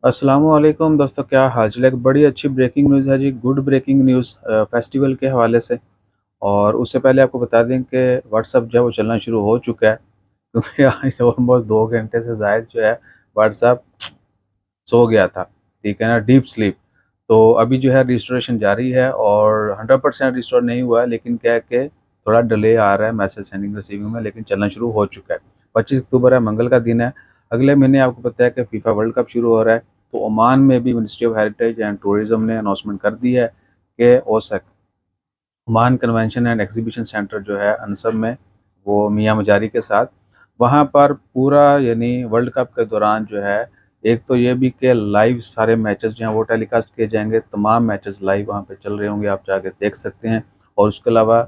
अस्सलामुअलैकुम दोस्तों, क्या हाल चाल है। एक बड़ी अच्छी ब्रेकिंग न्यूज़ है जी, गुड ब्रेकिंग न्यूज़ फेस्टिवल के हवाले से। और उससे पहले आपको बता दें कि व्हाट्सअप जो है वो चलना शुरू हो चुका है, क्योंकि आज ऑलमोस्ट 2 घंटे से ज़ायद जो है व्हाट्सअप सो गया था, ठीक है ना, डीप स्लीप। तो अभी जो है रिस्टोरेशन जारी है और 100% रिस्टोर नहीं हुआ है, लेकिन क्या है कि थोड़ा डिले आ रहा है मैसेज सेंडिंग रिसीविंग में, लेकिन चलना शुरू हो चुका है। 25 अक्टूबर है, मंगल का दिन है। अगले महीने आपको पता है कि फीफा वर्ल्ड कप शुरू हो रहा है। तो ओमान में भी ministry of heritage and tourism ने अनाउंसमेंट कर दी है कि ओसक Oman convention and exhibition centre जो है अनसब में, वो मियाँ मजारी के साथ, वहाँ पर पूरा यानी वर्ल्ड कप के दौरान जो है, एक तो ये भी कि लाइव सारे मैचेस जो हैं वो टेलीकास्ट किए जाएंगे। तमाम मैचेस लाइव वहाँ पे चल रहे होंगे, आप जाके देख सकते हैं। और उसके अलावा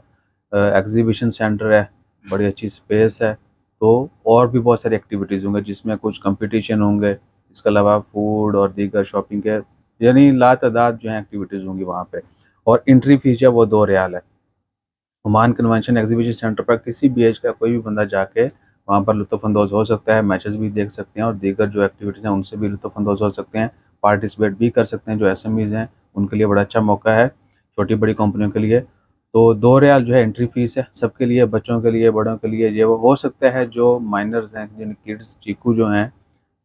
एग्जीबिशन सेंटर है, बड़ी अच्छी स्पेस है। तो और भी बहुत सारी एक्टिविटीज़ होंगे जिसमें कुछ कंपटीशन होंगे। इसके अलावा फूड और दीगर शॉपिंग के यानी लातादाद जो है एक्टिविटीज़ होंगी वहाँ पे। और एंट्री फीस जो है वो 2 रियाल है। ओमान कन्वेंशन एग्जीबिशन सेंटर पर किसी भी एज का कोई भी बंदा जाके वहाँ पर लुत्फ़अंदोज़ हो सकता है, मैचेस भी देख सकते हैं और दीगर जो एक्टिविटीज़ हैं उनसे भी लुत्फ़अंदोज़ हो सकते हैं, पार्टिसिपेट भी कर सकते हैं। जो एसएमईज़ हैं उनके लिए बड़ा अच्छा मौका है, छोटी-बड़ी कंपनियों के लिए। तो 2 रियाल जो है एंट्री फ़ीस है सबके लिए, बच्चों के लिए, बड़ों के लिए। ये वो हो सकता है जो माइनर्स हैं, जिन किड्स चीकू जो हैं,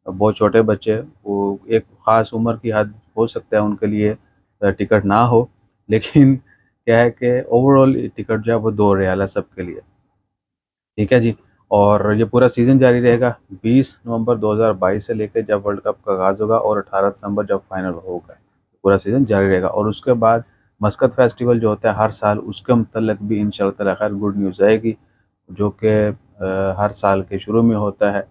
बहुत छोटे बच्चे, वो एक ख़ास उम्र की हद हो सकता है उनके लिए टिकट ना हो, लेकिन क्या है कि ओवरऑल टिकट जो है वो 2 रियाल है सबके लिए, ठीक है जी। और ये पूरा सीज़न जारी रहेगा 20 नवंबर 2022 से लेकर जब वर्ल्ड कप का आगाज़ होगा और 18 दिसंबर जब फाइनल होगा। पूरा सीज़न जारी रहेगा और उसके बाद मस्कत फेस्टिवल जो होता है हर साल, उसके मुतल्लिक़ भी इंशाअल्लाह ताला खैर गुड न्यूज़ आएगी, जो कि हर साल के शुरू में होता है।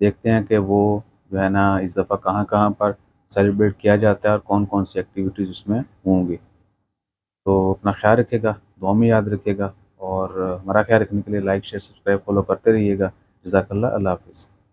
देखते हैं कि वो जो है ना इस दफ़ा कहाँ-कहाँ पर सेलिब्रेट किया जाता है और कौन-कौन सी एक्टिविटीज़ उसमें होंगी। तो अपना ख़्याल रखिएगा, दुआ में याद रखिएगा और हमारा ख़्याल रखने के लिए लाइक, शेयर, सब्सक्राइब, फ़ॉलो करते रहिएगा। जज़ाकल्लाह, अल्लाह हाफ़िज़।